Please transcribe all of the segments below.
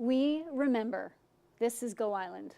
We remember. This is Go Island.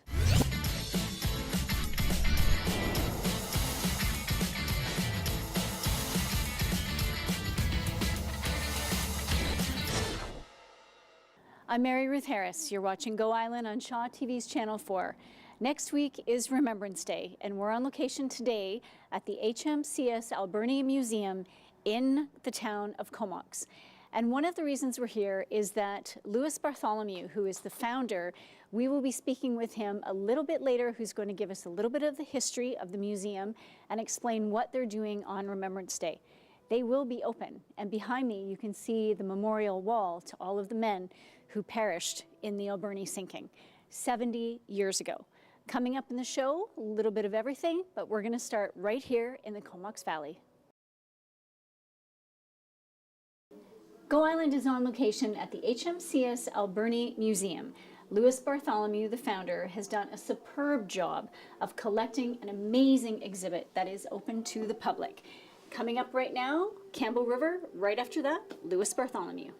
I'm Mary Ruth Harris. You're watching Go Island on Shaw TV's Channel 4. Next week is Remembrance Day, and we're on location today at the HMCS Alberni Museum in the town of Comox. And one of the reasons we're here is that Lewis Bartholomew, who is the founder, we will be speaking with him a little bit later, who's going to give us a little bit of the history of the museum and explain what they're doing on Remembrance Day. They will be open, and behind me you can see the memorial wall to all of the men who perished in the Alberni sinking 70 years ago. Coming up in the show, a little bit of everything, but we're going to start right here in the Comox Valley. Go Island is on location at the HMCS Alberni Museum. Lewis Bartholomew, the founder, has done a superb job of collecting an amazing exhibit that is open to the public. Coming up right now, Campbell River. Right after that, Lewis Bartholomew.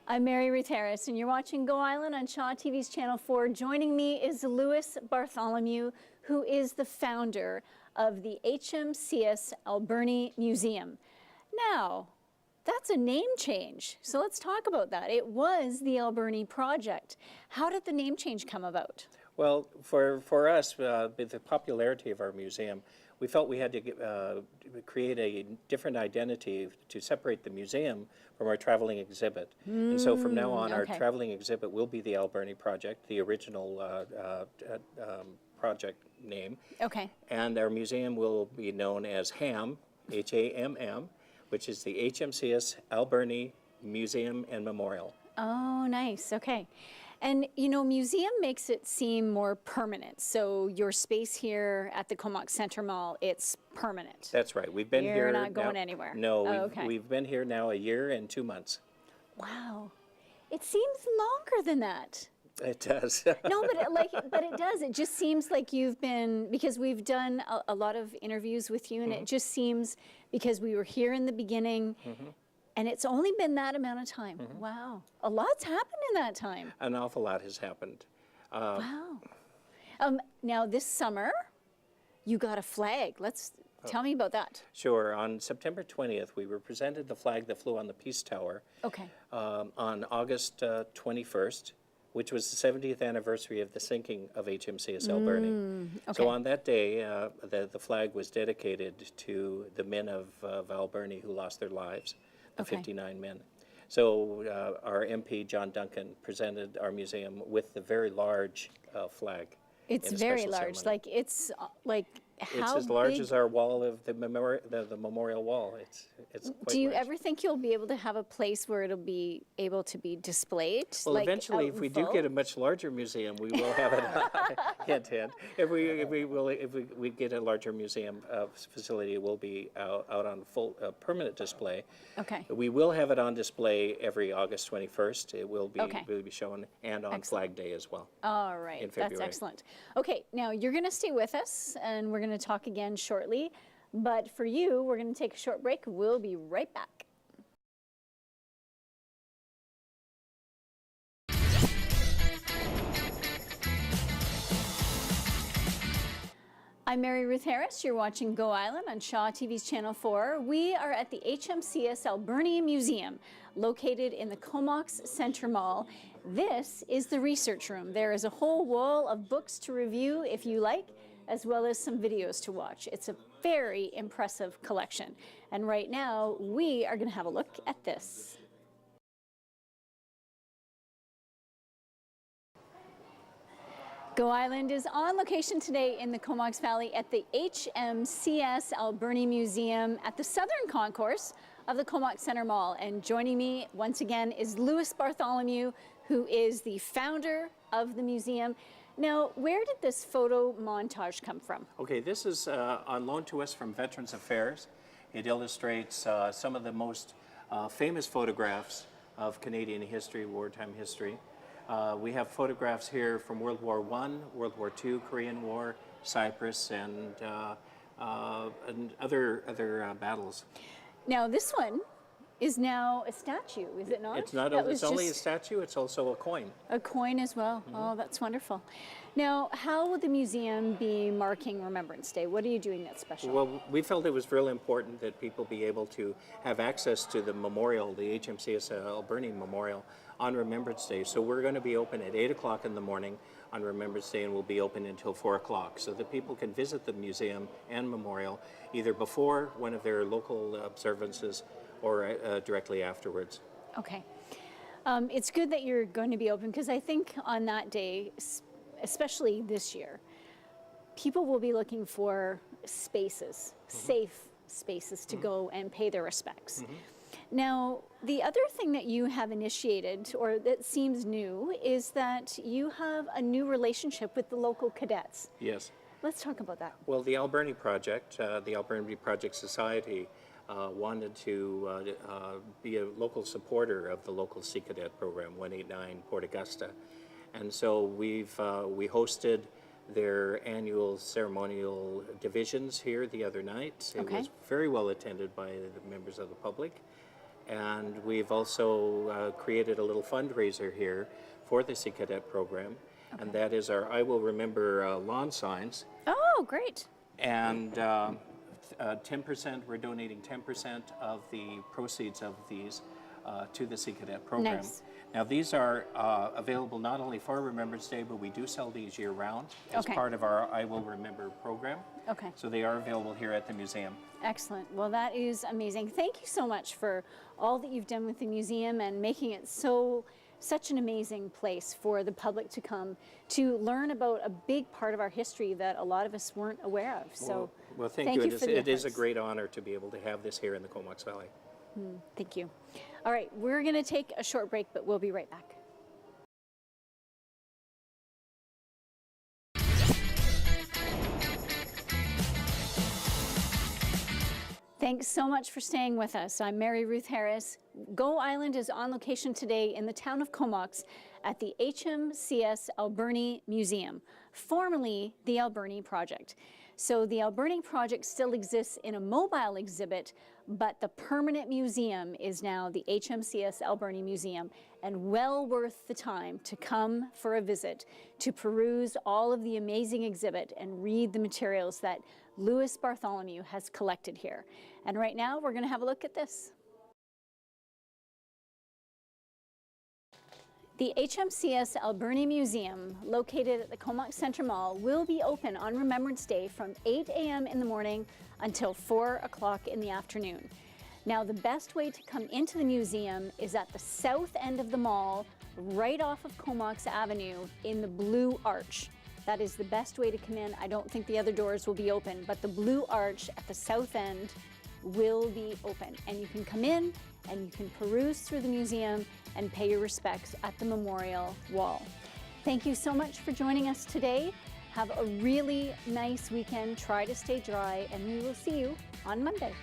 I'm Mary Ruth Harris, and you're watching Go Island on Shaw TV's Channel 4. Joining me is Lewis Bartholomew, who is the founder of the HMCS Alberni Museum. Now, that's a name change, so let's talk about that. It was the Alberni Project. How did the name change come about? Well, for us, with the popularity of our museum, we felt we had to create a different identity to separate the museum from our traveling exhibit. And so from now on, our traveling exhibit will be the Alberni Project, the original project name. Okay. And our museum will be known as HAMM, H-A-M-M, which is the HMCS Alberni Museum and Memorial. Oh, nice. Okay. And, you know, museum makes it seem more permanent. So your space here at the Comox Center Mall, it's permanent. That's right. We've been here. You're not going anywhere. No, we've been here now a year and 2 months. Wow. It seems longer than that. It does. No, but it does. It just seems like you've been, because we've done a lot of interviews with you, and it just seems, because we were here in the beginning, and it's only been that amount of time. Wow. A lot's happened in that time. An awful lot has happened. Wow. Now, this summer, you got a flag. Tell me about that. Sure. On September 20th, we were presented the flag that flew on the Peace Tower. Okay. On August 21st, which was the 70th anniversary of the sinking of HMCS Alberni. Okay. So on that day, the flag was dedicated to the men of Alberni who lost their lives, the 59 men. So our MP, John Duncan, presented our museum with the very large flag. It's very large. Ceremony. Like, it's like, how It's as large big? as our wall of the memorial wall. It's quite Do you large. ever think you'll be able to have a place where it'll be able to be displayed? Well, like, eventually, out if we in do full? get a much larger museum, we will have it. Hint, hint. If we get a larger museum facility, it will be out on full permanent display. Okay. We will have it on display every August 21st. It will be shown, and on Flag Day as well. All right, in February. that's excellent. Okay, now you're going to stay with us, and we're going to talk again shortly. But for you, we're going to take a short break. We'll be right back. I'm Mary Ruth Harris. You're watching Go Island on Shaw TV's Channel 4. We are at the HMCS Alberni Museum, located in the Comox Center Mall. This is the research room. There is a whole wall of books to review if you like, as well as some videos to watch. It's a very impressive collection. And right now, we are going to have a look at this. Go Island is on location today in the Comox Valley at the HMCS Alberni Museum at the Southern Concourse of the Comox Center Mall. And joining me once again is Lewis Bartholomew, who is the founder of the museum. Now, where did this photo montage come from? Okay, this is on loan to us from Veterans Affairs. It illustrates some of the most famous photographs of Canadian history, wartime history. We have photographs here from World War I, World War II, Korean War, Cyprus, and other battles. Now, this one is now a statue, is it not? It's not, That it's was only a just statue, it's also a coin. a coin as well. Oh, that's wonderful. Now, how will the museum be marking Remembrance Day? What are you doing that's special? Well, we felt it was really important that people be able to have access to the memorial, the HMCS Alberni Memorial, on Remembrance Day. So we're going to be open at 8 o'clock in the morning on Remembrance Day, and we'll be open until 4 o'clock, so that people can visit the museum and memorial either before one of their local observances or directly afterwards. Okay. It's good that you're going to be open, because I think on that day, especially this year, people will be looking for spaces, safe spaces to go and pay their respects. Now, the other thing that you have initiated, or that seems new, is that you have a new relationship with the local cadets. Yes. Let's talk about that. Well, the Alberni Project, the Alberni Project Society, wanted to be a local supporter of the local Sea Cadet program, 189 Port Augusta. And so we hosted their annual ceremonial divisions here the other night. It was very well attended by the members of the public. And we've also created a little fundraiser here for the Sea Cadet program. And that is our I Will Remember lawn signs. Oh, great. And 10%, we're donating 10% of the proceeds of these to the Sea Cadet program. Nice. Now, these are available not only for Remembrance Day, but we do sell these year-round as part of our I Will Remember program. Okay. So they are available here at the museum. Excellent. Well, that is amazing. Thank you so much for all that you've done with the museum and making it such an amazing place for the public to come to learn about a big part of our history that a lot of us weren't aware of. So, well, thank you. for the It is a efforts. great honor to be able to have this here in the Comox Valley. Thank you. All right, we're going to take a short break, but we'll be right back. Thanks so much for staying with us. I'm Mary Ruth Harris. Go Island is on location today in the town of Comox at the HMCS Alberni Museum, formerly the Alberni Project. So the Alberni Project still exists in a mobile exhibit, but the permanent museum is now the HMCS Alberni Museum, and well worth the time to come for a visit to peruse all of the amazing exhibit and read the materials that Lewis Bartholomew has collected here. And right now we're going to have a look at this. The HMCS Alberni Museum, located at the Comox Centre Mall, will be open on Remembrance Day from 8 a.m. in the morning until 4 o'clock in the afternoon. Now, the best way to come into the museum is at the south end of the mall, right off of Comox Avenue in the Blue Arch. That is the best way to come in. I don't think the other doors will be open, but the Blue Arch at the south end will be open. And you can come in and you can peruse through the museum and pay your respects at the memorial wall. Thank you so much for joining us today. Have a really nice weekend. Try to stay dry, and we will see you on Monday.